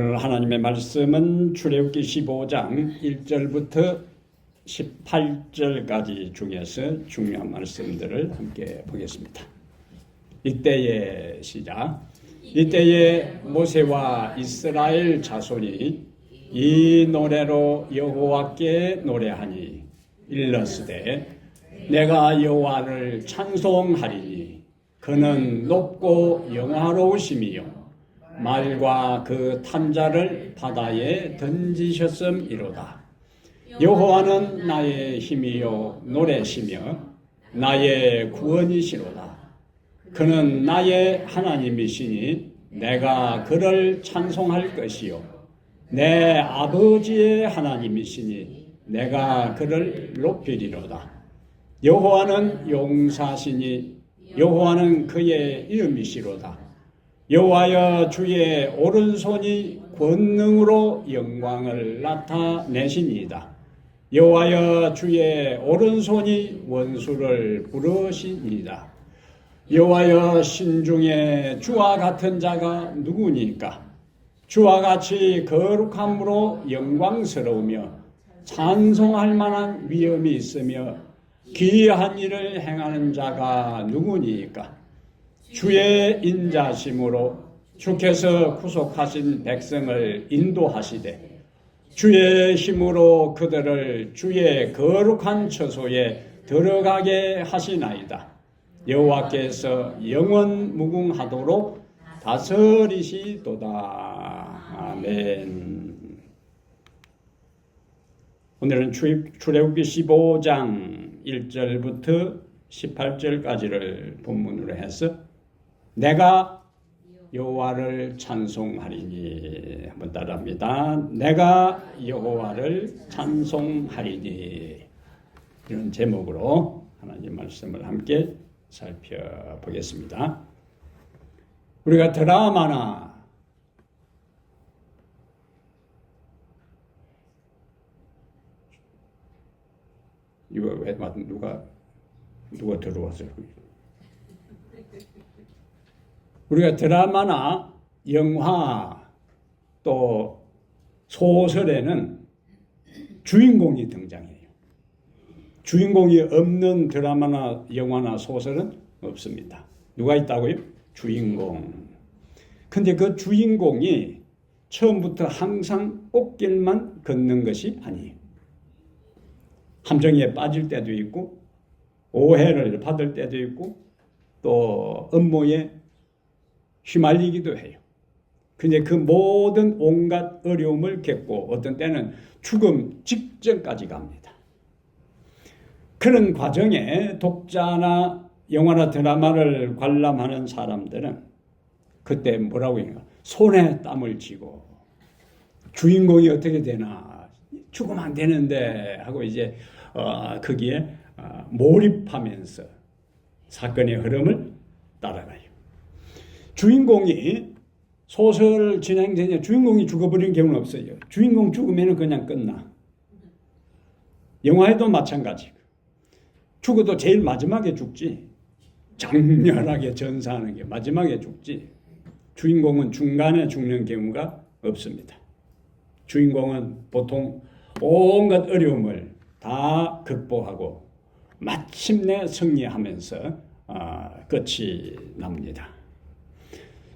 하나님의 말씀은 출애굽기 15장 1절부터 18절까지 중에서 중요한 말씀들을 함께 보겠습니다. 이때의 시작. 이때에 모세와 이스라엘 자손이 이 노래로 여호와께 노래하니 일러스되 내가 여호와를 찬송하리니 그는 높고 영화로우심이요 말과 그 탄자를 바다에 던지셨음이로다. 여호와는 나의 힘이요 노래시며 나의 구원이시로다. 그는 나의 하나님이시니 내가 그를 찬송할 것이요 내 아버지의 하나님이시니 내가 그를 높이리로다. 여호와는 용사시니 여호와는 그의 이름이시로다. 여호와여 주의 오른손이 권능으로 영광을 나타내시니이다. 여호와여 주의 오른손이 원수를 부르시니이다. 여호와여 신중에 주와 같은 자가 누구니까? 주와 같이 거룩함으로 영광스러우며 찬송할 만한 위엄이 있으며 기이한 일을 행하는 자가 누구니까? 주의 인자심으로 주께서 구속하신 백성을 인도하시되 주의 힘으로 그들을 주의 거룩한 처소에 들어가게 하시나이다. 여호와께서 영원 무궁하도록 다스리시도다. 아멘. 오늘은 출애굽기 15장 1절부터 18절까지를 본문으로 해서 내가 여호와를 찬송하리니, 한번 따라합니다. 내가 여호와를 찬송하리니, 이런 제목으로 하나님 말씀을 함께 살펴보겠습니다. 우리가 드라마나 이거 왜 누가 들어왔어요? 우리가 드라마나 영화 또 소설에는 주인공이 등장해요. 주인공이 없는 드라마나 영화나 소설은 없습니다. 누가 있다고요? 주인공. 근데 그 주인공이 처음부터 항상 꽃길만 걷는 것이 아니에요. 함정에 빠질 때도 있고 오해를 받을 때도 있고 또 업무에 휘말리기도 해요. 근데 그 모든 온갖 어려움을 겪고 어떤 때는 죽음 직전까지 갑니다. 그런 과정에 독자나 영화나 드라마를 관람하는 사람들은 그때 뭐라고 해요? 손에 땀을 쥐고 주인공이 어떻게 되나, 죽으면 안 되는데 하고 이제 거기에 몰입하면서 사건의 흐름을 따라가요. 주인공이 소설 진행되냐 주인공이 죽어버리는 경우는 없어요. 주인공 죽으면 그냥 끝나. 영화에도 마찬가지고 죽어도 제일 마지막에 죽지. 장렬하게 전사하는 게 마지막에 죽지. 주인공은 중간에 죽는 경우가 없습니다. 주인공은 보통 온갖 어려움을 다 극복하고 마침내 승리하면서 끝이 납니다.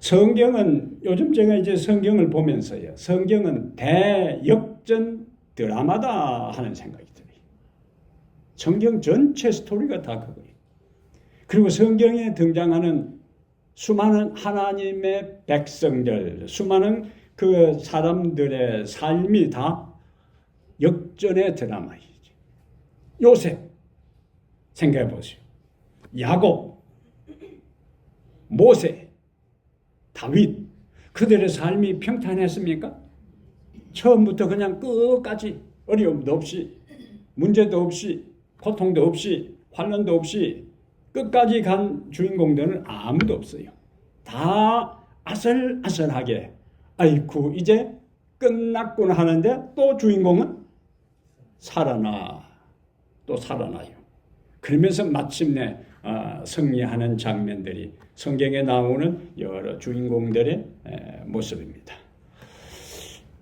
성경은 요즘 제가 이제 성경을 보면서요, 성경은 대역전 드라마다 하는 생각이 들어요. 성경 전체 스토리가 다 그거예요. 그리고 성경에 등장하는 수많은 하나님의 백성들, 수많은 그 사람들의 삶이 다 역전의 드라마이죠. 요셉 생각해 보세요. 야곱, 모세, 다윗, 그들의 삶이 평탄했습니까? 처음부터 그냥 끝까지 어려움도 없이, 문제도 없이, 고통도 없이, 환난도 없이 끝까지 간 주인공들은 아무도 없어요. 다 아슬아슬하게 아이쿠 이제 끝났구나 하는데 또 주인공은 또 살아나요. 그러면서 마침내 승리하는 장면들이 성경에 나오는 여러 주인공들의 모습입니다.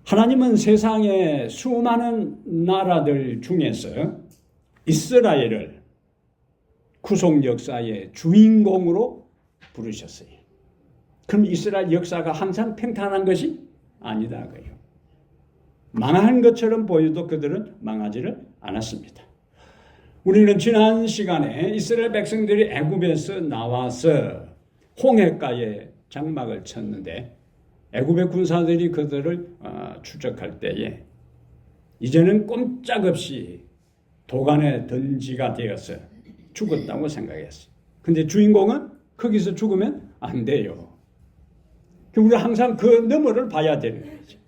하나님은 세상의 수많은 나라들 중에서 이스라엘을 구속 역사의 주인공으로 부르셨어요. 그럼 이스라엘 역사가 항상 평탄한 것이 아니다. 망한 것처럼 보여도 그들은 망하지를 않았습니다. 우리는 지난 시간에 이스라엘 백성들이 애굽에서 나와서 홍해가에 장막을 쳤는데 애굽의 군사들이 그들을 추적할 때에 이제는 꼼짝없이 도간에 던지가 되어서 죽었다고 생각했어요. 근데 주인공은 거기서 죽으면 안 돼요. 우리가 항상 그 너머를 봐야 되는 거죠.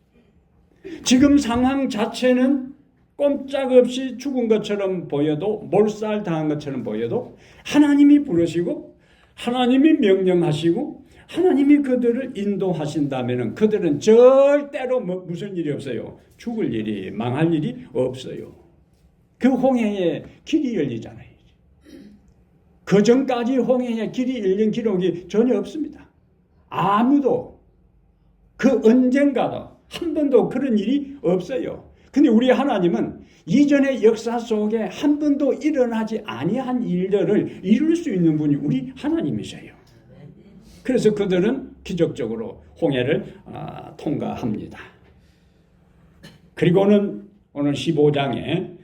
지금 상황 자체는 꼼짝없이 죽은 것처럼 보여도, 몰살당한 것처럼 보여도 하나님이 부르시고 하나님이 명령하시고 하나님이 그들을 인도하신다면 그들은 절대로 무슨 일이 없어요. 죽을 일이, 망할 일이 없어요. 그 홍해에 길이 열리잖아요. 그 전까지 홍해에 길이 열린 기록이 전혀 없습니다. 아무도 그 언젠가도 한 번도 그런 일이 없어요. 근데 우리 하나님은 이전의 역사 속에 한 번도 일어나지 아니한 일들을 이룰 수 있는 분이 우리 하나님이셔요. 그래서 그들은 기적적으로 홍해를 통과합니다. 그리고는 오늘 15장에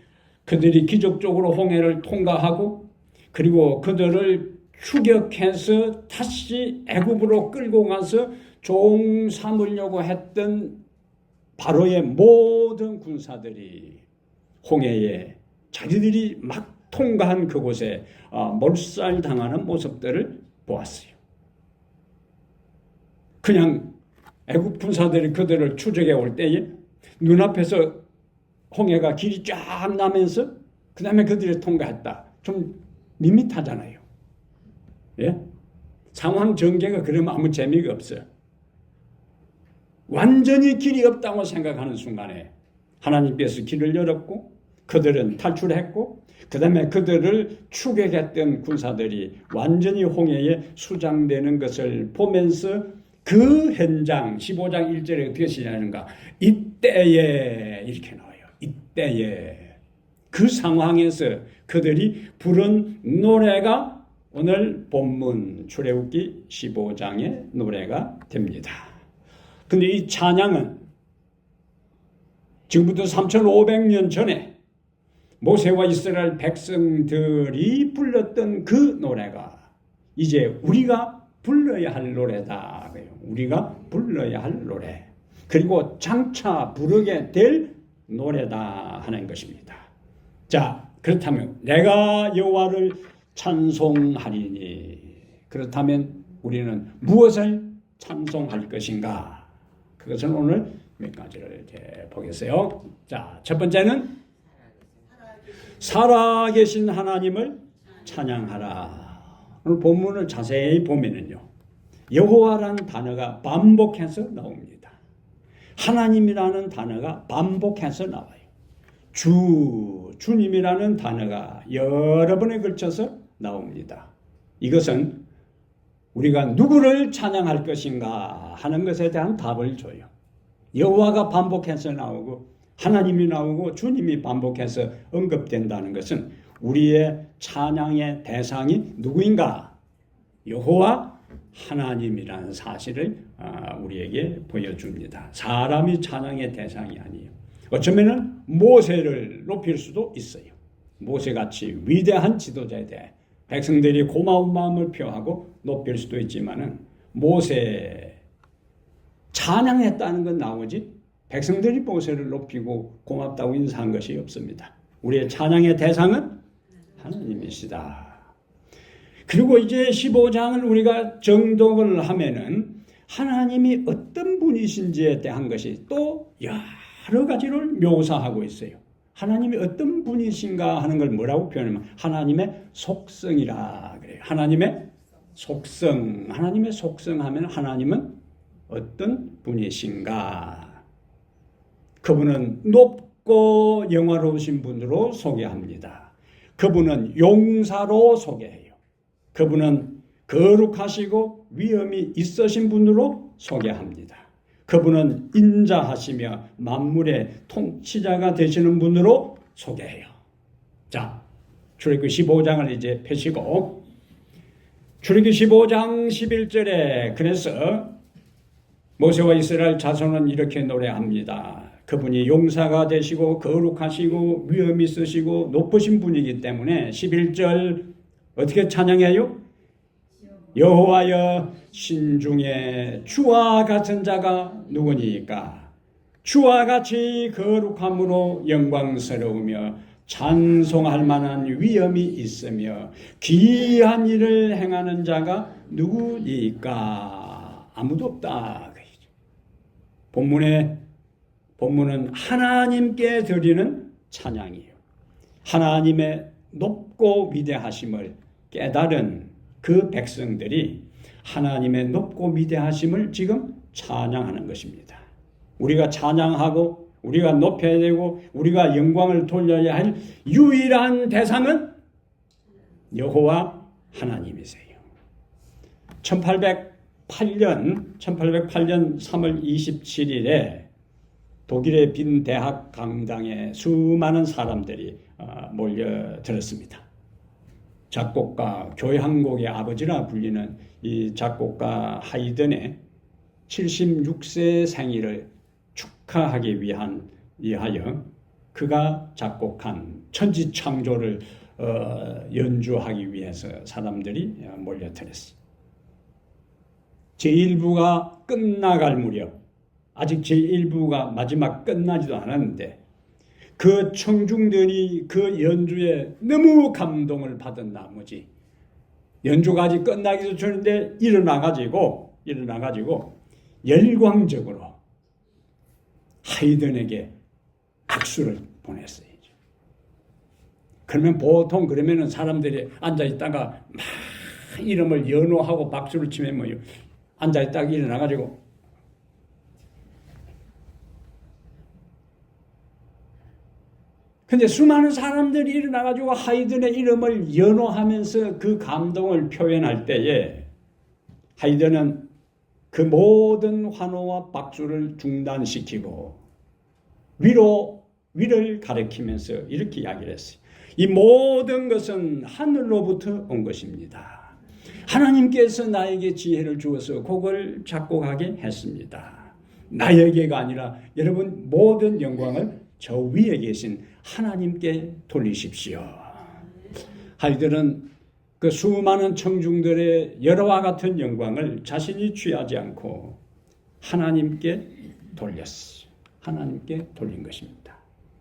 그들이 기적적으로 홍해를 통과하고 그리고 그들을 추격해서 다시 애굽으로 끌고 가서 종 삼으려고 했던 바로의 모든 군사들이 홍해에 자기들이 막 통과한 그곳에 몰살당하는 모습들을 보았어요. 그냥 애굽 군사들이 그들을 추적해 올 때에 눈앞에서 홍해가 길이 쫙 나면서 그 다음에 그들이 통과했다. 좀 밋밋하잖아요. 예? 상황 전개가 그러면 아무 재미가 없어요. 완전히 길이 없다고 생각하는 순간에 하나님께서 길을 열었고 그들은 탈출했고 그 다음에 그들을 추격했던 군사들이 완전히 홍해에 수장되는 것을 보면서 그 현장 15장 1절에 어떻게 시작하는가? 이때에 이렇게 나와요. 이때에 그 상황에서 그들이 부른 노래가 오늘 본문 출애굽기 15장의 노래가 됩니다. 근데 이 찬양은 지금부터 3,500년 전에 모세와 이스라엘 백성들이 불렀던 그 노래가 이제 우리가 불러야 할 노래다. 우리가 불러야 할 노래. 그리고 장차 부르게 될 노래다 하는 것입니다. 자, 그렇다면 내가 여호와를 찬송하리니 그렇다면 우리는 무엇을 찬송할 것인가? 그것은 오늘 몇 가지를 이제 보겠어요. 자, 첫 번째는 살아계신 하나님을 찬양하라. 오늘 본문을 자세히 보면은요, 여호와라는 단어가 반복해서 나옵니다. 하나님이라는 단어가 반복해서 나와요. 주님이라는 단어가 여러 번에 걸쳐서 나옵니다. 이것은 우리가 누구를 찬양할 것인가 하는 것에 대한 답을 줘요. 여호와가 반복해서 나오고 하나님이 나오고 주님이 반복해서 언급된다는 것은 우리의 찬양의 대상이 누구인가? 여호와 하나님이라는 사실을 우리에게 보여줍니다. 사람이 찬양의 대상이 아니에요. 어쩌면은 모세를 높일 수도 있어요. 모세같이 위대한 지도자에 대해 백성들이 고마운 마음을 표하고 높일 수도 있지만은 모세 찬양했다는 건 나오지 백성들이 모세를 높이고 고맙다고 인사한 것이 없습니다. 우리의 찬양의 대상은 하나님이시다. 그리고 이제 15장을 우리가 정독을 하면은 하나님이 어떤 분이신지에 대한 것이 또 여러 가지를 묘사하고 있어요. 하나님이 어떤 분이신가 하는 걸 뭐라고 표현하면 하나님의 속성이라 그래요. 하나님의 속성. 하나님의 속성 하면 하나님은 어떤 분이신가? 그분은 높고 영화로우신 분으로 소개합니다. 그분은 용사로 소개해요. 그분은 거룩하시고 위엄이 있으신 분으로 소개합니다. 그분은 인자하시며 만물의 통치자가 되시는 분으로 소개해요. 자, 출애굽기 15장을 이제 펴시고 출애굽기 15장 11절에 그래서 모세와 이스라엘 자손은 이렇게 노래합니다. 그분이 용사가 되시고 거룩하시고 위엄 있으시고 높으신 분이기 때문에 11절 어떻게 찬양해요? 여호와여 신중에 주와 같은 자가 누구니까? 주와 같이 거룩함으로 영광스러우며 찬송할 만한 위엄이 있으며 귀한 일을 행하는 자가 누구니까? 아무도 없다. 본문은 하나님께 드리는 찬양이에요. 하나님의 높고 위대하심을 깨달은 그 백성들이 하나님의 높고 위대하심을 지금 찬양하는 것입니다. 우리가 찬양하고 우리가 높여야 되고 우리가 영광을 돌려야 할 유일한 대상은 여호와 하나님이세요. 1808년 3월 27일에 독일의 빈 대학 강당에 수많은 사람들이 몰려들었습니다. 작곡가 교회 한곡의 아버지라 불리는 이 작곡가 하이든의 76세 생일을 축하하기 위하여 그가 작곡한 천지창조를 연주하기 위해서 사람들이 몰려들었어요. 제1부가 끝나갈 무렵, 아직 제1부가 마지막 끝나지도 않았는데 그 청중들이 그 연주에 너무 감동을 받은 나머지 연주가 아직 끝나기도 전인데 일어나가지고 열광적으로 하이든에게 악수를 보냈어요. 그러면은 사람들이 앉아있다가 막 이름을 연호하고 박수를 치면 뭐요? 앉아있다가 일어나가지고 근데 수많은 사람들이 일어나가지고 하이든의 이름을 연호하면서 그 감동을 표현할 때에 하이든은 그 모든 환호와 박수를 중단시키고 위를 가리키면서 이렇게 이야기를 했어요. 이 모든 것은 하늘로부터 온 것입니다. 하나님께서 나에게 지혜를 주어서 곡을 작곡하게 했습니다. 나에게가 아니라 여러분 모든 영광을 저 위에 계신 하나님께 돌리십시오. 하이든은 그 수많은 청중들의 여러와 같은 영광을 자신이 취하지 않고 하나님께 돌렸어요. 하나님께 돌린 것입니다.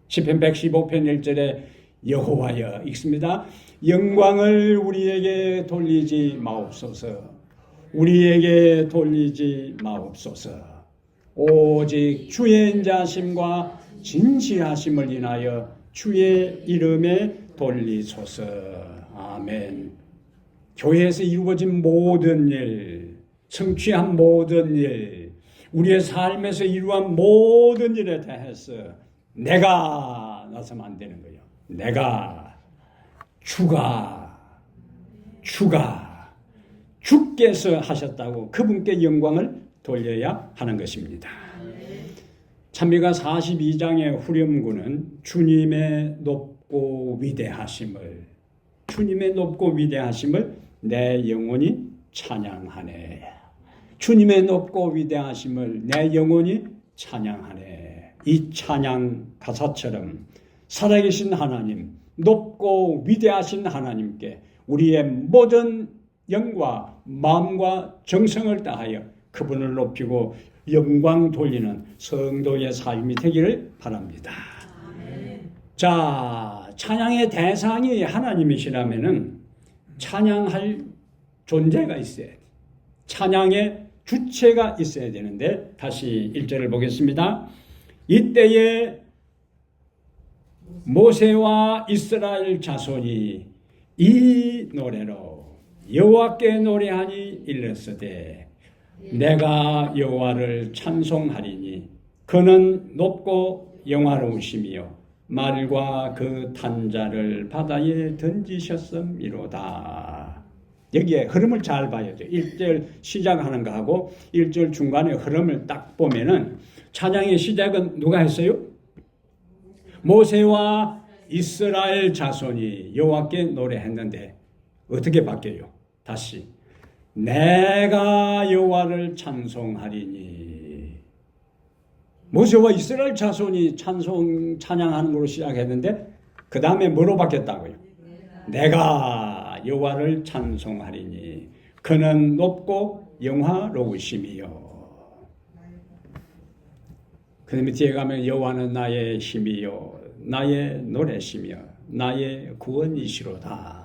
시편 115편 1절에 여호와여 읽습니다. 영광을 우리에게 돌리지 마옵소서. 우리에게 돌리지 마옵소서. 오직 주의 인자심과 진실하심을 인하여 주의 이름에 돌리소서. 아멘. 교회에서 이루어진 모든 일, 성취한 모든 일, 우리의 삶에서 이루한 모든 일에 대해서 내가 나서면 안 되는 거예요. 내가, 주께서 하셨다고 그분께 영광을 돌려야 하는 것입니다. 찬미가 42장의 후렴구는 주님의 높고 위대하심을 내 영혼이 찬양하네. 주님의 높고 위대하심을 내 영혼이 찬양하네. 이 찬양 가사처럼 살아계신 하나님, 높고 위대하신 하나님께 우리의 모든 영과 마음과 정성을 다하여 그분을 높이고 영광 돌리는 성도의 삶이 되기를 바랍니다. 자, 찬양의 대상이 하나님이시라면은 찬양할 존재가 있어야 돼. 찬양의 주체가 있어야 되는데 다시 1절을 보겠습니다. 이때에 모세와 이스라엘 자손이 이 노래로 여호와께 노래하니 일렀으되 내가 여호와를 찬송하리니 그는 높고 영화로우시며 말과 그 탄자를 바다에 던지셨음이로다. 여기에 흐름을 잘 봐야 돼요. 1절 시작하는 거하고 1절 중간에 흐름을 딱 보면은 찬양의 시작은 누가 했어요? 모세와 이스라엘 자손이 여호와께 노래했는데 어떻게 바뀌어요? 다시 내가 여호와를 찬송하리니. 모세와 이스라엘 자손이 찬양하는 걸로 시작했는데 그 다음에 뭐로 바뀌었다고요? 내가 여호와를 찬송하리니 그는 높고 영화로우심이요. 그 다음에 뒤에 가면 여호와는 나의 힘이요 나의 노래시며 나의 구원이시로다.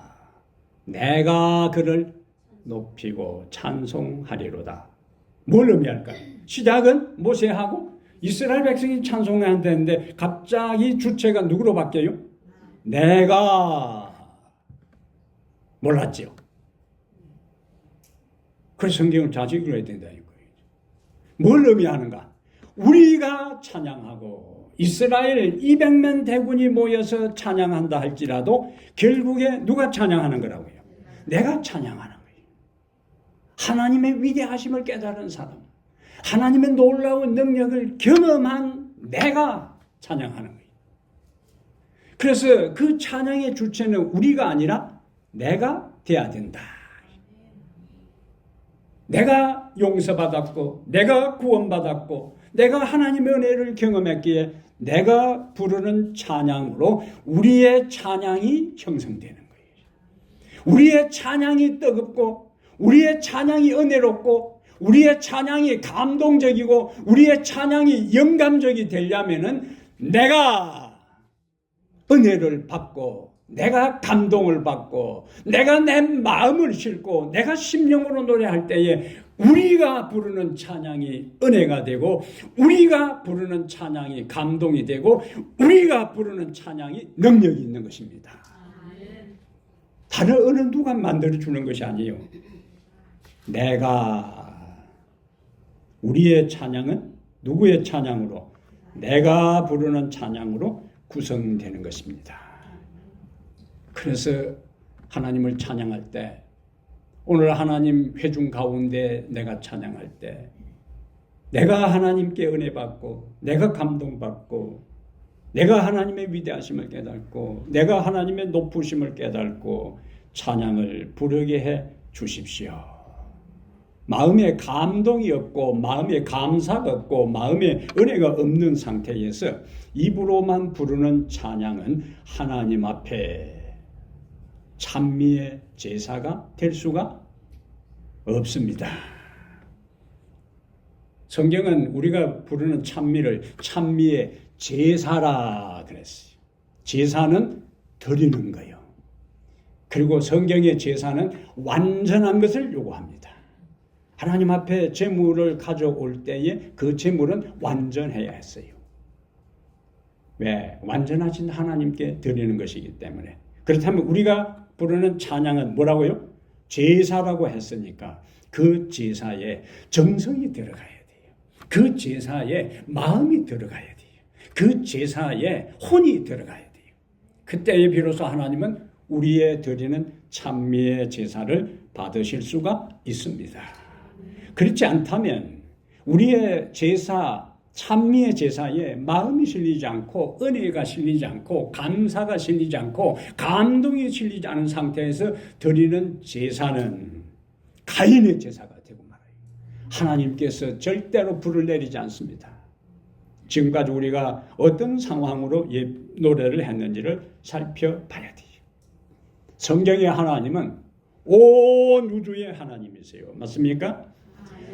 내가 그를 높이고 찬송하리로다. 뭘 의미할까요? 시작은 모세하고 이스라엘 백성이 찬송해야 되는데 갑자기 주체가 누구로 바뀌어요? 내가 몰랐죠. 그래서 성경을 자주 읽어야 된다는 거예요. 뭘 의미하는가? 우리가 찬양하고 이스라엘 200만 대군이 모여서 찬양한다 할지라도 결국에 누가 찬양하는 거라고요? 내가 찬양하는 거예요. 하나님의 위대하심을 깨달은 사람, 하나님의 놀라운 능력을 경험한 내가 찬양하는 거예요. 그래서 그 찬양의 주체는 우리가 아니라 내가 돼야 된다. 내가 용서받았고 내가 구원받았고 내가 하나님의 은혜를 경험했기에 내가 부르는 찬양으로 우리의 찬양이 형성되는 거예요. 우리의 찬양이 뜨겁고 우리의 찬양이 은혜롭고 우리의 찬양이 감동적이고 우리의 찬양이 영감적이 되려면은 내가 은혜를 받고 내가 감동을 받고 내가 내 마음을 싣고 내가 심령으로 노래할 때에 우리가 부르는 찬양이 은혜가 되고 우리가 부르는 찬양이 감동이 되고 우리가 부르는 찬양이 능력이 있는 것입니다. 다른 어느 누가 만들어주는 것이 아니에요. 내가 우리의 찬양은 누구의 찬양으로? 내가 부르는 찬양으로 구성되는 것입니다. 그래서 하나님을 찬양할 때 오늘 하나님 회중 가운데 내가 찬양할 때 내가 하나님께 은혜 받고 내가 감동받고 내가 하나님의 위대하심을 깨닫고 내가 하나님의 높으심을 깨닫고 찬양을 부르게 해 주십시오. 마음에 감동이 없고 마음에 감사가 없고 마음에 은혜가 없는 상태에서 입으로만 부르는 찬양은 하나님 앞에 찬미의 제사가 될 수가 없습니다. 성경은 우리가 부르는 찬미를 찬미의 제사라 그랬어요. 제사는 드리는 거예요. 그리고 성경의 제사는 완전한 것을 요구합니다. 하나님 앞에 제물을 가져올 때에 그 제물은 완전해야 했어요. 왜? 완전하신 하나님께 드리는 것이기 때문에. 그렇다면 우리가 부르는 찬양은 뭐라고요? 제사라고 했으니까 그 제사에 정성이 들어가야 돼요. 그 제사에 마음이 들어가야 돼요. 그 제사에 혼이 들어가야 돼요. 그때에 비로소 하나님은 우리의 드리는 찬미의 제사를 받으실 수가 있습니다. 그렇지 않다면 우리의 제사, 찬미의 제사에 마음이 실리지 않고 은혜가 실리지 않고 감사가 실리지 않고 감동이 실리지 않은 상태에서 드리는 제사는 가인의 제사가 되고 말아요. 하나님께서 절대로 불을 내리지 않습니다. 지금까지 우리가 어떤 상황으로 노래를 했는지를 살펴봐야 돼요. 성경의 하나님은 온 우주의 하나님이세요. 맞습니까?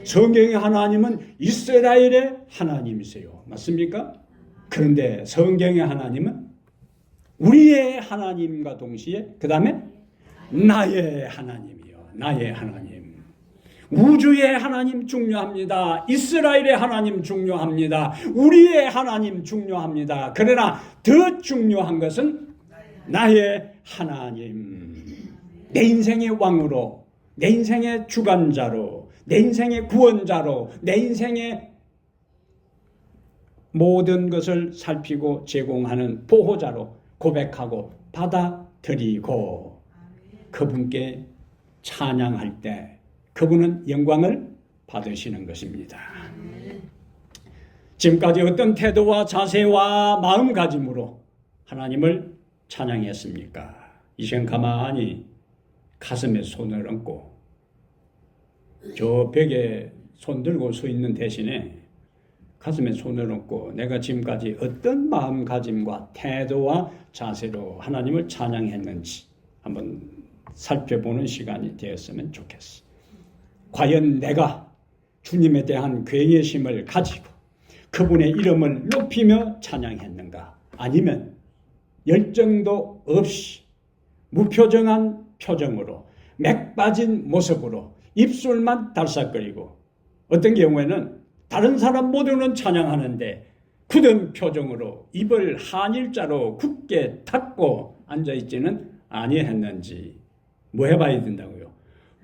성경의 하나님은 이스라엘의 하나님이세요. 맞습니까? 그런데 성경의 하나님은 우리의 하나님과 동시에 그 다음에 나의 하나님이요. 나의 하나님. 우주의 하나님 중요합니다. 이스라엘의 하나님 중요합니다. 우리의 하나님 중요합니다. 그러나 더 중요한 것은 나의 하나님. 내 인생의 왕으로, 내 인생의 주관자로, 내 인생의 구원자로, 내 인생의 모든 것을 살피고 제공하는 보호자로 고백하고 받아들이고 그분께 찬양할 때 그분은 영광을 받으시는 것입니다. 지금까지 어떤 태도와 자세와 마음가짐으로 하나님을 찬양했습니까? 이 시간 가만히 가슴에 손을 얹고 저 벽에 손 들고 서 있는 대신에 가슴에 손을 얹고 내가 지금까지 어떤 마음가짐과 태도와 자세로 하나님을 찬양했는지 한번 살펴보는 시간이 되었으면 좋겠어. 과연 내가 주님에 대한 경외심을 가지고 그분의 이름을 높이며 찬양했는가? 아니면 열정도 없이 무표정한 표정으로 맥 빠진 모습으로 입술만 달싹거리고 어떤 경우에는 다른 사람 모두는 찬양하는데 굳은 표정으로 입을 한일자로 굳게 닫고 앉아있지는 아니했는지 뭐 해봐야 된다고요?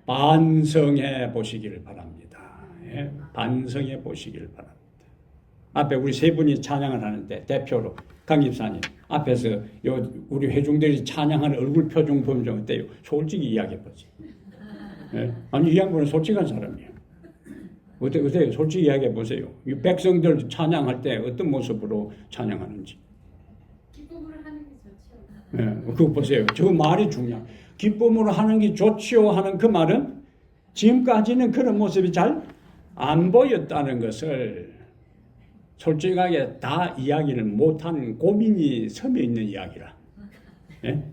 반성해 보시기를 바랍니다. 예? 반성해 보시기를 바랍니다. 앞에 우리 세 분이 찬양을 하는데 대표로 강 집사님 앞에서 우리 회중들이 찬양하는 얼굴 표정 보면 어때요? 솔직히 이야기해 보지. 예? 아니 이 양반은 솔직한 사람이에요. 어때요? 솔직히 이야기해 보세요. 이 백성들 찬양할 때 어떤 모습으로 찬양하는지. 기쁨으로 하는 게 좋죠. 예, 그거 보세요. 저 말이 중요해요. 기쁨으로 하는 게 좋지요 하는 그 말은 지금까지는 그런 모습이 잘 안 보였다는 것을 솔직하게 다 이야기를 못한 고민이 섬여 있는 이야기라. 예?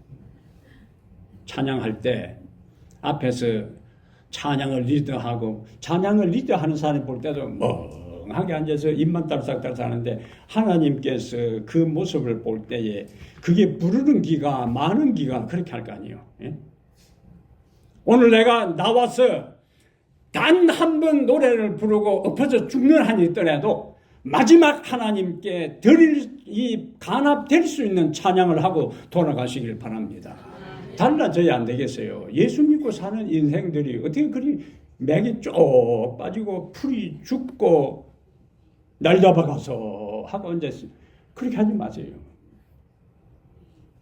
찬양할 때 앞에서 찬양을 리드하고 찬양을 리드하는 사람 볼 때도 멍하게 앉아서 입만 딸싹딸싹 하는데 하나님께서 그 모습을 볼 때에 그게 부르는 기가 많은 기가 그렇게 할 거 아니에요. 예? 오늘 내가 나와서 단 한 번 노래를 부르고 엎어져 죽는 한이 있더라도 마지막 하나님께 간합될 수 있는 찬양을 하고 돌아가시길 바랍니다. 달라져야 안 되겠어요. 예수 믿고 사는 인생들이 어떻게 그리 맥이 쭉 빠지고 풀이 죽고 날 잡아가서 하고 앉았어요. 그렇게 하지 마세요.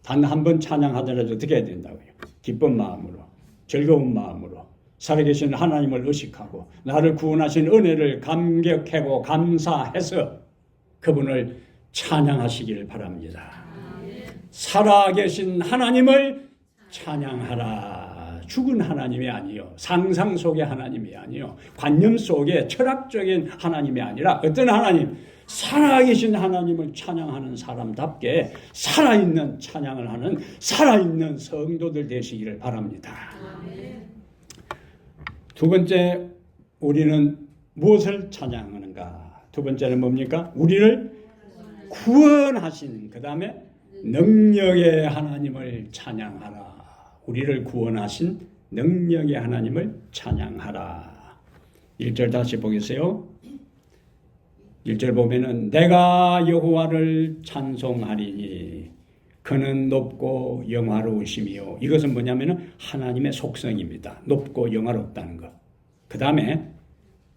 단 한 번 찬양하더라도 어떻게 해야 된다고요? 기쁜 마음으로, 즐거운 마음으로 살아계신 하나님을 의식하고 나를 구원하신 은혜를 감격하고 감사해서 그분을 찬양하시길 바랍니다. 살아계신 하나님을 찬양하라. 죽은 하나님이 아니요. 상상 속의 하나님이 아니요. 관념 속의 철학적인 하나님이 아니라 어떤 하나님? 살아계신 하나님을 찬양하는 사람답게 살아있는 찬양을 하는 살아있는 성도들 되시기를 바랍니다. 두 번째, 우리는 무엇을 찬양하는가? 두 번째는 뭡니까? 우리를 구원하신, 그 다음에 능력의 하나님을 찬양하라. 우리를 구원하신 능력의 하나님을 찬양하라. 1절 다시 보겠어요. 1절 보면은 내가 여호와를 찬송하리니 그는 높고 영화로우심이요. 이것은 뭐냐면은 하나님의 속성입니다. 높고 영화롭다는 것. 그 다음에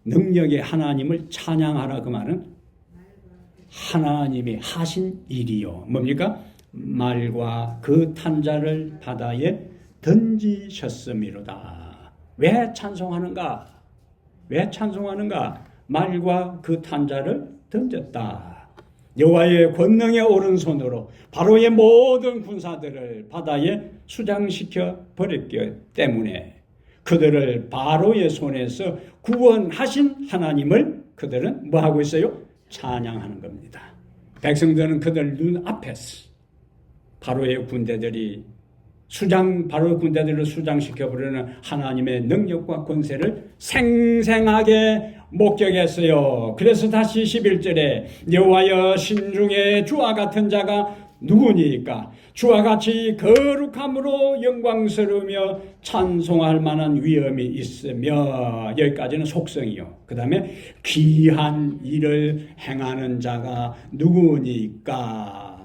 능력의 하나님을 찬양하라. 그 말은 하나님이 하신 일이요. 뭡니까? 말과 그 탄자를 바다에 던지셨음이로다. 왜 찬송하는가? 왜 찬송하는가? 말과 그 탄자를 던졌다. 여호와의 권능의 오른손으로 바로의 모든 군사들을 바다에 수장시켜 버렸기 때문에 그들을 바로의 손에서 구원하신 하나님을 그들은 뭐하고 있어요? 찬양하는 겁니다. 백성들은 그들 눈앞에서 바로의 군대들이 바로의 군대들을 수장시켜 버리는 하나님의 능력과 권세를 생생하게 목격했어요. 그래서 다시 11절에 여호와여 신중에 주와 같은 자가 누구니까? 주와 같이 거룩함으로 영광스러우며 찬송할 만한 위엄이 있으며, 여기까지는 속성이요. 그 다음에 귀한 일을 행하는 자가 누구니까?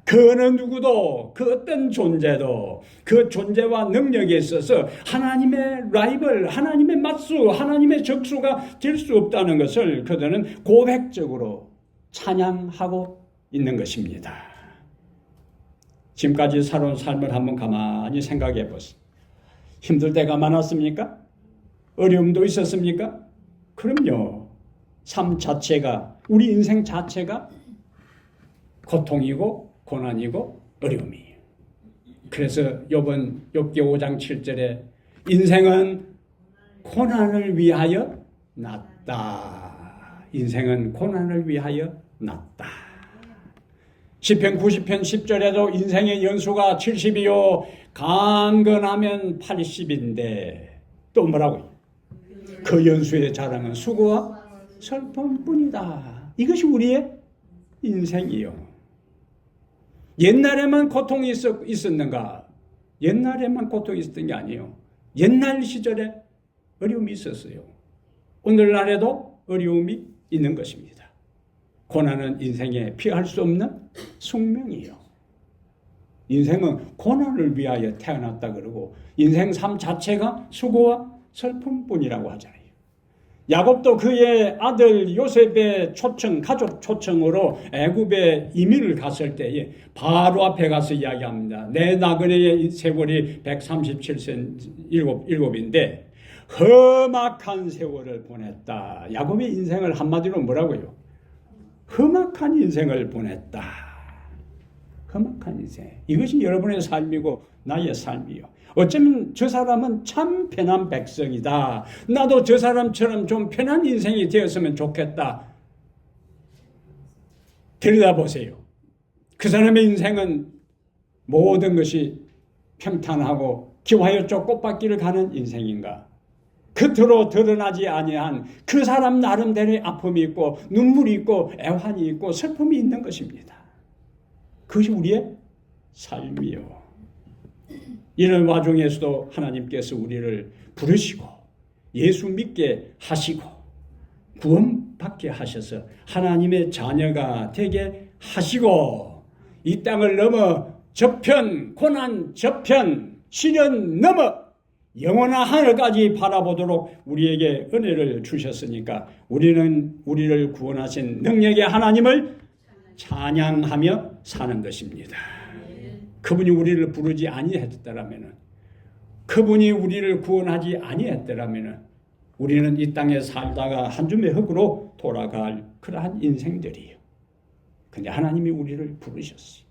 그 어느 누구도 그 어떤 존재도 그 존재와 능력에 있어서 하나님의 라이벌, 하나님의 맞수, 하나님의 적수가 될 수 없다는 것을 그들은 고백적으로 찬양하고 있는 것입니다. 지금까지 살아온 삶을 한번 가만히 생각해 보세요. 힘들 때가 많았습니까? 어려움도 있었습니까? 그럼요. 삶 자체가, 우리 인생 자체가 고통이고 고난이고 어려움이에요. 그래서 욥기 5장 7절에 인생은 고난을 위하여 났다. 인생은 고난을 위하여 났다. 시편 90편 10절에도 인생의 연수가 70이요 강건하면 80인데 또 뭐라고요? 그 연수의 자랑은 수고와 슬픔뿐이다. 이것이 우리의 인생이요. 옛날에만 고통이 있었는가? 옛날에만 고통이 있었던 게 아니에요. 옛날 시절에 어려움이 있었어요. 오늘날에도 어려움이 있는 것입니다. 고난은 인생에 피할 수 없는 숙명이에요. 인생은 고난을 위하여 태어났다 그러고 인생 삶 자체가 수고와 슬픔뿐이라고 하잖아요. 야곱도 그의 아들 요셉의 초청, 가족 초청으로 애굽에 이민을 갔을 때에 바로 앞에 가서 이야기합니다. 내 나그네의 세월이 137인데 험악한 세월을 보냈다. 야곱의 인생을 한마디로 뭐라고요? 험악한 인생을 보냈다. 험악한 인생. 이것이 여러분의 삶이고 나의 삶이요. 어쩌면 저 사람은 참 편한 백성이다. 나도 저 사람처럼 좀 편한 인생이 되었으면 좋겠다. 들여다보세요. 그 사람의 인생은 모든 것이 평탄하고 기와여쪽 꽃밭길을 가는 인생인가? 겉으로 드러나지 아니한 그 사람 나름대로의 아픔이 있고 눈물이 있고 애환이 있고 슬픔이 있는 것입니다. 그것이 우리의 삶이요. 이런 와중에서도 하나님께서 우리를 부르시고 예수 믿게 하시고 구원받게 하셔서 하나님의 자녀가 되게 하시고 이 땅을 넘어 저편, 고난 저편, 시련 넘어 영원한 하늘까지 바라보도록 우리에게 은혜를 주셨으니까 우리는 우리를 구원하신 능력의 하나님을 찬양하며 사는 것입니다. 그분이 우리를 부르지 아니했더라면, 그분이 우리를 구원하지 아니했더라면 우리는 이 땅에 살다가 한 줌의 흙으로 돌아갈 그러한 인생들이에요. 근데 하나님이 우리를 부르셨어요.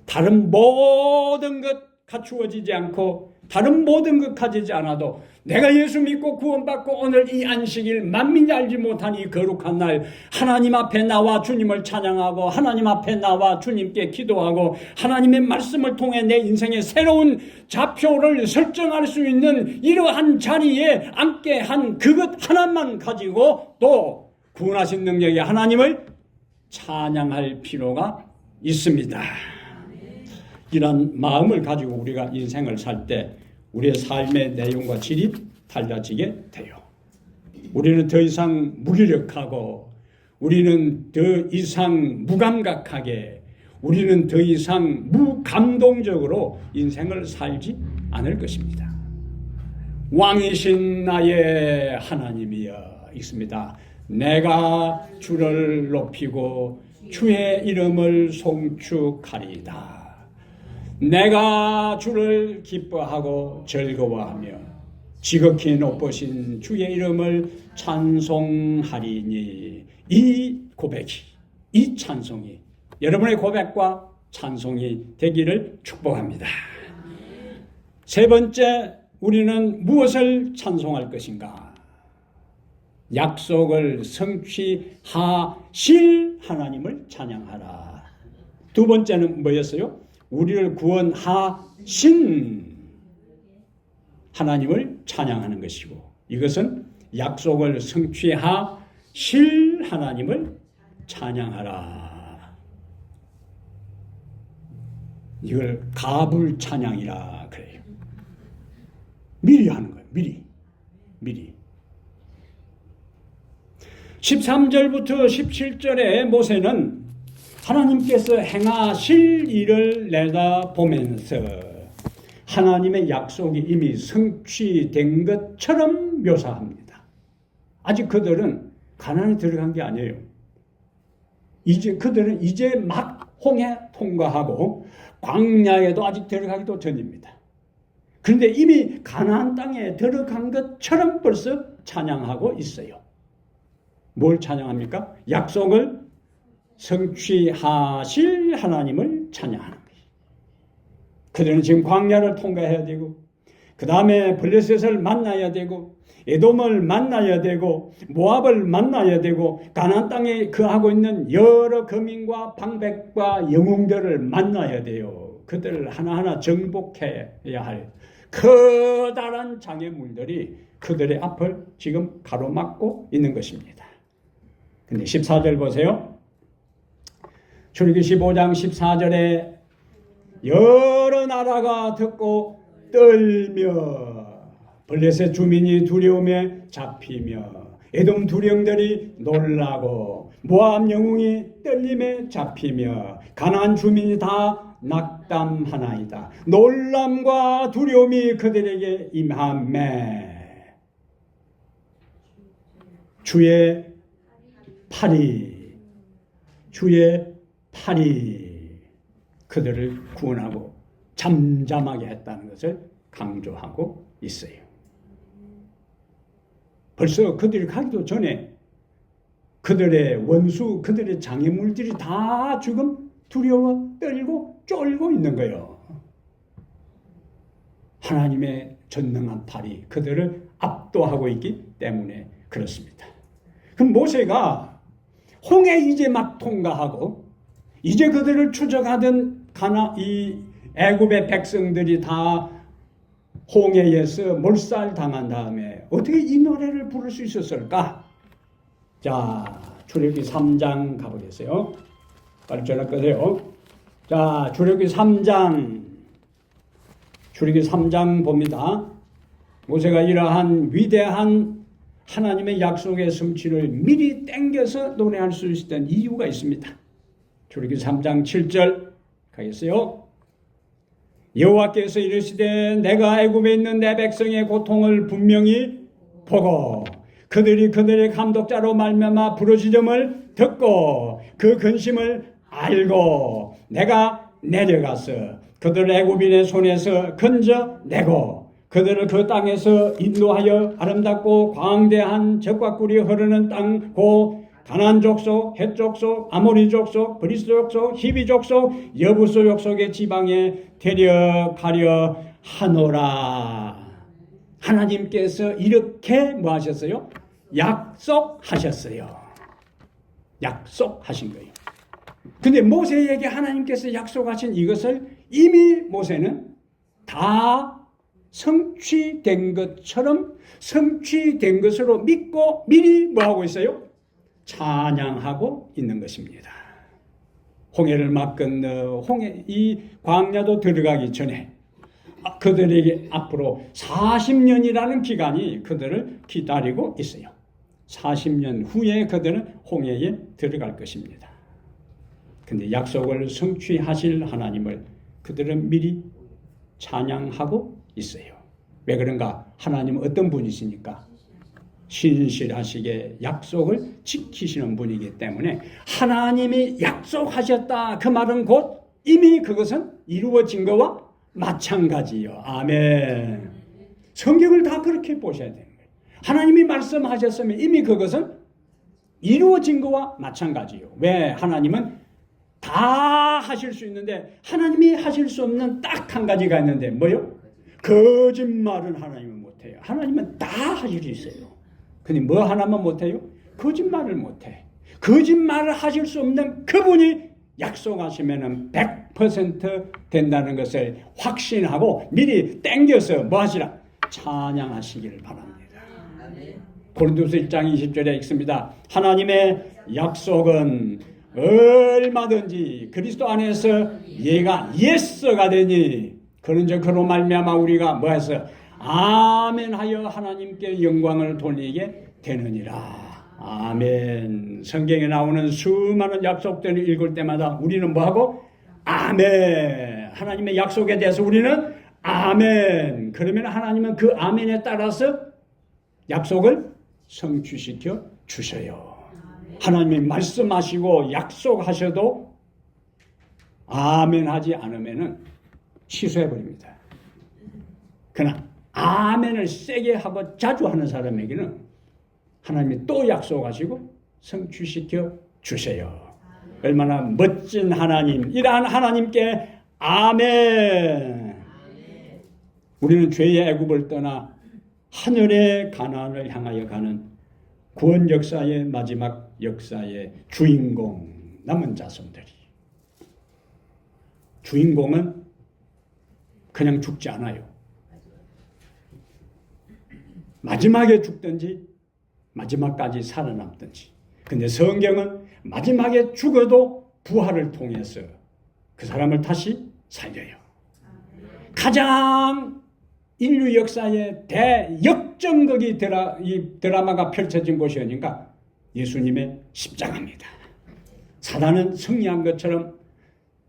다른 모든 것 갖추어지지 않고 다른 모든 것 가지지 않아도 내가 예수 믿고 구원받고 오늘 이 안식일 만민이 알지 못한 이 거룩한 날 하나님 앞에 나와 주님을 찬양하고 하나님 앞에 나와 주님께 기도하고 하나님의 말씀을 통해 내 인생의 새로운 좌표를 설정할 수 있는 이러한 자리에 앉게 한 그것 하나만 가지고 또 구원하신 능력의 하나님을 찬양할 필요가 있습니다. 이런 마음을 가지고 우리가 인생을 살 때 우리의 삶의 내용과 질이 달라지게 돼요. 우리는 더 이상 무기력하고 우리는 더 이상 무감각하게 우리는 더 이상 무감동적으로 인생을 살지 않을 것입니다. 왕이신 나의 하나님이여 있습니다. 내가 주를 높이고 주의 이름을 송축하리이다. 내가 주를 기뻐하고 즐거워하며 지극히 높으신 주의 이름을 찬송하리니 이 고백이, 이 찬송이 여러분의 고백과 찬송이 되기를 축복합니다. 세 번째, 우리는 무엇을 찬송할 것인가? 약속을 성취하실 하나님을 찬양하라. 두 번째는 뭐였어요? 우리를 구원하신 하나님을 찬양하는 것이고 이것은 약속을 성취하실 하나님을 찬양하라. 이걸 가불 찬양이라 그래요. 미리 하는 거예요. 미리. 13절부터 17절에 모세는 하나님께서 행하실 일을 내다보면서 하나님의 약속이 이미 성취된 것처럼 묘사합니다. 아직 그들은 가나안에 들어간 게 아니에요. 그들은 이제 막 홍해 통과하고 광야에도 아직 들어가기도 전입니다. 그런데 이미 가나안 땅에 들어간 것처럼 벌써 찬양하고 있어요. 뭘 찬양합니까? 약속을 성취하실 하나님을 찬양하는 거예요. 그들은 지금 광야를 통과해야 되고, 그 다음에 블레셋을 만나야 되고, 에돔을 만나야 되고, 모압을 만나야 되고, 가나안 땅에 거하고 있는 여러 거민과 방백과 영웅들을 만나야 돼요. 그들을 하나하나 정복해야 할 커다란 장애물들이 그들의 앞을 지금 가로막고 있는 것입니다. 근데 14절 보세요. 출애굽기 15장 14절에 여러 나라가 듣고 떨며 블레셋 주민이 두려움에 잡히며 에돔 두령들이 놀라고 모압 영웅이 떨림에 잡히며 가나안 주민이 다 낙담하나이다. 놀람과 두려움이 그들에게 임하매 주의 팔이 그들을 구원하고 잠잠하게 했다는 것을 강조하고 있어요. 벌써 그들이 가기도 전에 그들의 원수, 그들의 장애물들이 다 지금 두려워 떨고 쫄고 있는 거예요. 하나님의 전능한 팔이 그들을 압도하고 있기 때문에 그렇습니다. 그럼 모세가 홍해 이제 막 통과하고 이제 그들을 추적하던 이 애굽의 백성들이 다 홍해에서 몰살당한 다음에 어떻게 이 노래를 부를 수 있었을까? 자, 출애굽기 3장 가보겠어요. 빨리 전화 끄세요. 자, 출애굽기 3장 봅니다. 모세가 이러한 위대한 하나님의 약속의 성취를 미리 땡겨서 노래할 수 있었던 이유가 있습니다. 출애굽기 3장 7절 가겠어요. 여호와께서 이르시되 내가 애굽에 있는 내 백성의 고통을 분명히 보고 그들이 그들의 감독자로 말미암아 부르짖음을 듣고 그 근심을 알고 내가 내려가서 그들을 애굽인의 손에서 건져내고 그들을 그 땅에서 인도하여 아름답고 광대한 젖과 꿀이 흐르는 땅 곧 가나안 족속, 헷 족속, 아모리 족속, 브리스 족속, 히비 족속, 여부스 족속의 지방에 데려가려 하노라. 하나님께서 이렇게 뭐 하셨어요? 약속하셨어요. 약속하신 거예요. 근데 모세에게 하나님께서 약속하신 이것을 이미 모세는 다 성취된 것처럼 성취된 것으로 믿고 미리 뭐 하고 있어요? 찬양하고 있는 것입니다. 홍해를 막 건너 이 광야도 들어가기 전에 그들에게 앞으로 40년이라는 기간이 그들을 기다리고 있어요. 40년 후에 그들은 홍해에 들어갈 것입니다. 근데 약속을 성취하실 하나님을 그들은 미리 찬양하고 있어요. 왜 그런가? 하나님은 어떤 분이시니까? 신실하시게 약속을 지키시는 분이기 때문에 하나님이 약속하셨다. 그 말은 곧 이미 그것은 이루어진 것과 마찬가지요. 아멘. 성경을 다 그렇게 보셔야 되는 거예요. 하나님이 말씀하셨으면 이미 그것은 이루어진 것과 마찬가지요. 왜? 하나님은 다 하실 수 있는데 하나님이 하실 수 없는 딱 한 가지가 있는데 뭐요? 거짓말은 하나님은 못해요. 하나님은 다 하실 수 있어요. 근데 뭐 하나만 못해요? 거짓말을 못해. 거짓말을 하실 수 없는 그분이 약속하시면 100% 된다는 것을 확신하고 미리 땡겨서 뭐 하시라? 찬양하시기를 바랍니다. 고린도서 1장 20절에 읽습니다. 하나님의 약속은 얼마든지 그리스도 안에서 얘가 예스가 되니 그런즉 그로 말미암아 우리가 뭐해서 아멘하여 하나님께 영광을 돌리게 되느니라. 아멘. 성경에 나오는 수많은 약속들을 읽을 때마다 우리는 뭐하고? 아멘. 하나님의 약속에 대해서 우리는 아멘. 그러면 하나님은 그 아멘에 따라서 약속을 성취시켜 주셔요. 하나님이 말씀하시고 약속하셔도 아멘 하지 않으면 취소해버립니다. 그러나 아멘을 세게 하고 자주 하는 사람에게는 하나님이 또 약속하시고 성취시켜 주세요. 얼마나 멋진 하나님, 이러한 하나님께 아멘. 우리는 죄의 애굽을 떠나 하늘의 가나안을 향하여 가는 구원 역사의 마지막 역사의 주인공, 남은 자손들이. 주인공은 그냥 죽지 않아요. 마지막에 죽든지 마지막까지 살아남든지. 근데 성경은 마지막에 죽어도 부활을 통해서 그 사람을 다시 살려요. 가장 인류 역사의 대역전극이 이 드라마가 펼쳐진 곳이 어딘가? 예수님의 십자가입니다. 사단은 승리한 것처럼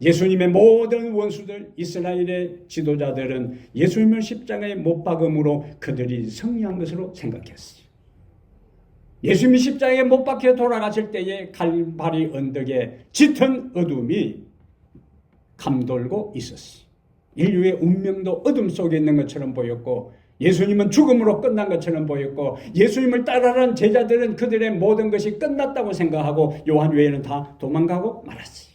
예수님의 모든 원수들, 이스라엘의 지도자들은 예수님을 십자가에 못 박음으로 그들이 승리한 것으로 생각했어요. 예수님이 십자가에 못 박혀 돌아가실 때에 갈바리 언덕에 짙은 어둠이 감돌고 있었어요. 인류의 운명도 어둠 속에 있는 것처럼 보였고, 예수님은 죽음으로 끝난 것처럼 보였고, 예수님을 따라간 제자들은 그들의 모든 것이 끝났다고 생각하고 요한 외에는 다 도망가고 말았어요.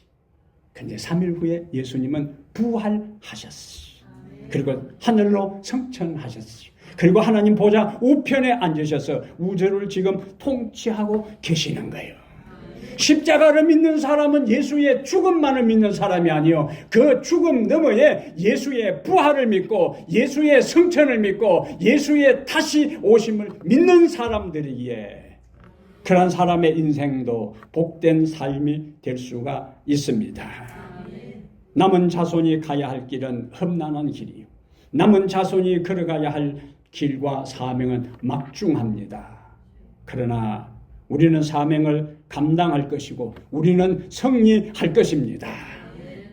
그런데 3일 후에 예수님은 부활하셨어요. 그리고 하늘로 승천하셨어요. 그리고 하나님 보좌 우편에 앉으셔서 우주를 지금 통치하고 계시는 거예요. 십자가를 믿는 사람은 예수의 죽음만을 믿는 사람이 아니요, 그 죽음 너머에 예수의 부활을 믿고 예수의 승천을 믿고 예수의 다시 오심을 믿는 사람들이기에 그런 사람의 인생도 복된 삶이 될 수가 있습니다. 남은 자손이 가야 할 길은 험난한 길이요, 남은 자손이 걸어가야 할 길과 사명은 막중합니다. 그러나 우리는 사명을 감당할 것이고 우리는 승리할 것입니다.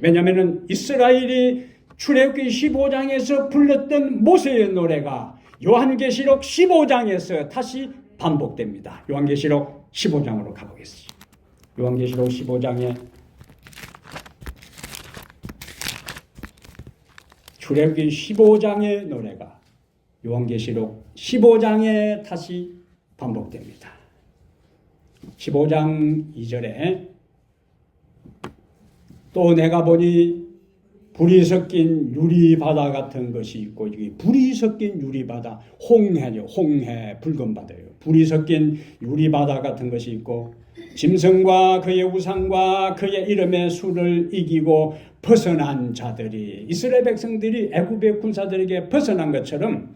왜냐하면 이스라엘이 출애굽기 15장에서 불렀던 모세의 노래가 요한계시록 15장에서 다시 반복됩니다. 요한계시록 15장으로 가보겠습니다. 요한계시록 15장에 출애굽기 15장의 노래가 요한계시록 15장에 다시 반복됩니다. 15장 2절에 또 내가 보니 불이 섞인 유리바다 같은 것이 있고, 이게 불이 섞인 유리바다, 홍해죠. 홍해, 붉은 바다예요. 불이 섞인 유리바다 같은 것이 있고, 짐승과 그의 우상과 그의 이름의 수를 이기고 벗어난 자들이, 이스라엘 백성들이 애굽의 군사들에게 벗어난 것처럼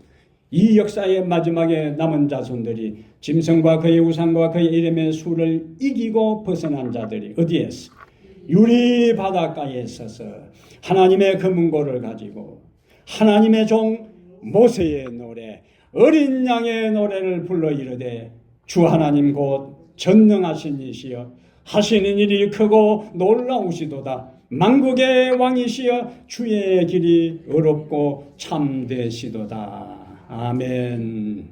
이 역사의 마지막에 남은 자손들이 짐승과 그의 우상과 그의 이름의 수를 이기고 벗어난 자들이 어디에서? 유리 바닷가에 서서 하나님의 금은고를 가지고 하나님의 종 모세의 노래, 어린 양의 노래를 불러 이르되 주 하나님 곧 전능하신 이시여 하시는 일이 크고 놀라우시도다. 만국의 왕이시여 주의 길이 어렵고 참되시도다. 아멘.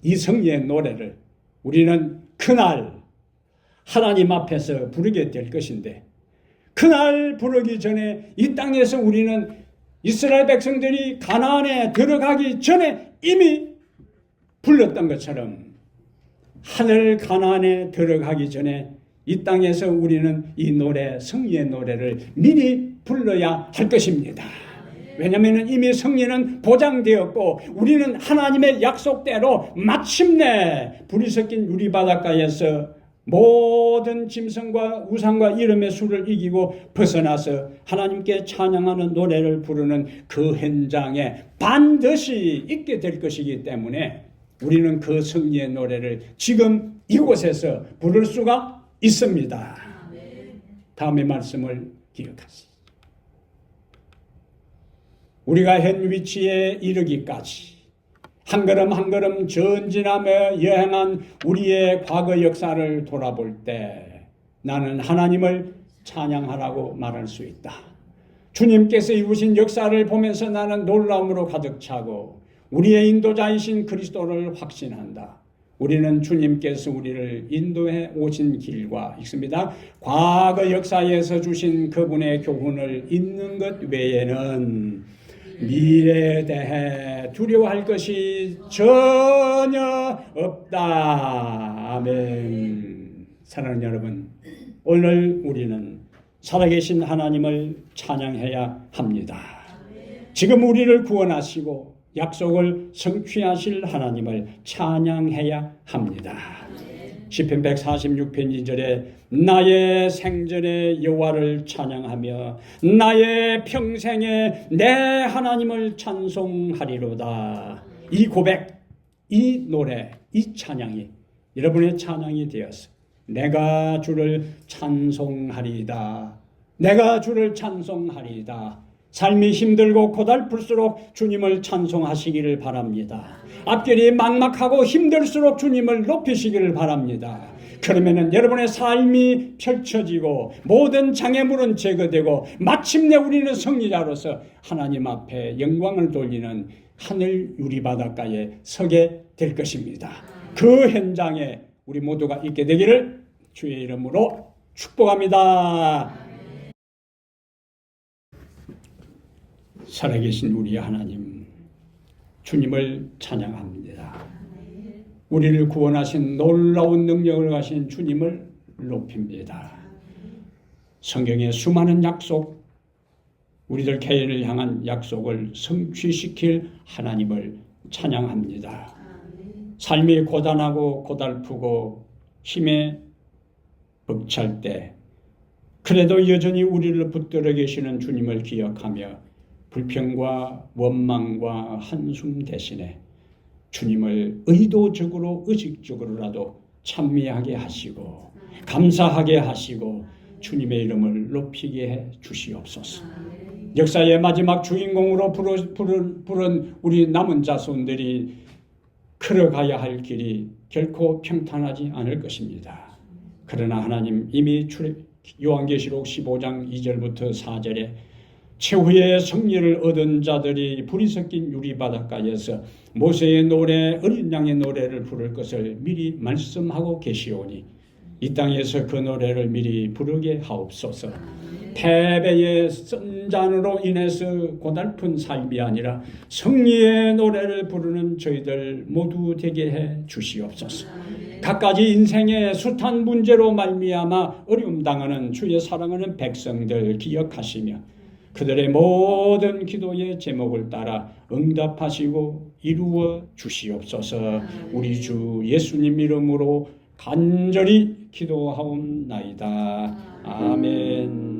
이 성리의 노래를 우리는 그날 하나님 앞에서 부르게 될 것인데, 그날 부르기 전에 이 땅에서 우리는 이스라엘 백성들이 가나안에 들어가기 전에 이미 불렀던 것처럼 하늘 가나안에 들어가기 전에 이 땅에서 우리는 이 노래, 성리의 노래를 미리 불러야 할 것입니다. 왜냐하면 이미 승리는 보장되었고 우리는 하나님의 약속대로 마침내 불이 섞인 유리바닷가에서 모든 짐승과 우상과 이름의 수를 이기고 벗어나서 하나님께 찬양하는 노래를 부르는 그 현장에 반드시 있게 될 것이기 때문에 우리는 그 승리의 노래를 지금 이곳에서 부를 수가 있습니다. 다음의 말씀을 기억하시죠. 우리가 현 위치에 이르기까지 한 걸음 한 걸음 전진하며 여행한 우리의 과거 역사를 돌아볼 때 나는 하나님을 찬양하라고 말할 수 있다. 주님께서 이루신 역사를 보면서 나는 놀라움으로 가득 차고 우리의 인도자이신 그리스도를 확신한다. 우리는 주님께서 우리를 인도해 오신 길과 있습니다. 과거 역사에서 주신 그분의 교훈을 잊는 것 외에는 미래에 대해 두려워할 것이 전혀 없다. 아멘. 사랑하는 여러분, 오늘 우리는 살아계신 하나님을 찬양해야 합니다. 지금 우리를 구원하시고 약속을 성취하실 하나님을 찬양해야 합니다. 시편 146편 2절에 나의 생전에 여호와를 찬양하며 나의 평생에 내 하나님을 찬송하리로다. 이 고백, 이 노래, 이 찬양이 여러분의 찬양이 되었어. 내가 주를 찬송하리이다. 내가 주를 찬송하리이다. 삶이 힘들고 고달플수록 주님을 찬송하시기를 바랍니다. 앞길이 막막하고 힘들수록 주님을 높이시기를 바랍니다. 그러면은 여러분의 삶이 펼쳐지고 모든 장애물은 제거되고 마침내 우리는 승리자로서 하나님 앞에 영광을 돌리는 하늘 유리바닷가에 서게 될 것입니다. 그 현장에 우리 모두가 있게 되기를 주의 이름으로 축복합니다. 살아계신 우리 하나님, 주님을 찬양합니다. 우리를 구원하신 놀라운 능력을 가신 주님을 높입니다. 성경의 수많은 약속, 우리들 개인을 향한 약속을 성취시킬 하나님을 찬양합니다. 삶이 고단하고 고달프고 힘에 벅찰 때 그래도 여전히 우리를 붙들어 계시는 주님을 기억하며 불평과 원망과 한숨 대신에 주님을 의도적으로 의식적으로라도 찬미하게 하시고 감사하게 하시고 주님의 이름을 높이게 해 주시옵소서. 역사의 마지막 주인공으로 부른 우리 남은 자손들이 걸어가야 할 길이 결코 평탄하지 않을 것입니다. 그러나 하나님 이미 요한계시록 15장 2절부터 4절에 최후의 승리를 얻은 자들이 불이 섞인 유리바닷가에서 모세의 노래, 어린 양의 노래를 부를 것을 미리 말씀하고 계시오니 이 땅에서 그 노래를 미리 부르게 하옵소서. 패배의 선잔으로 인해서 고달픈 삶이 아니라 승리의 노래를 부르는 저희들 모두 되게 해 주시옵소서. 갖가지 인생의 숱한 문제로 말미암아 어려움 당하는 주의 사랑하는 백성들 기억하시며 그들의 모든 기도의 제목을 따라 응답하시고 이루어 주시옵소서. 우리 주 예수님 이름으로 간절히 기도하옵나이다. 아멘.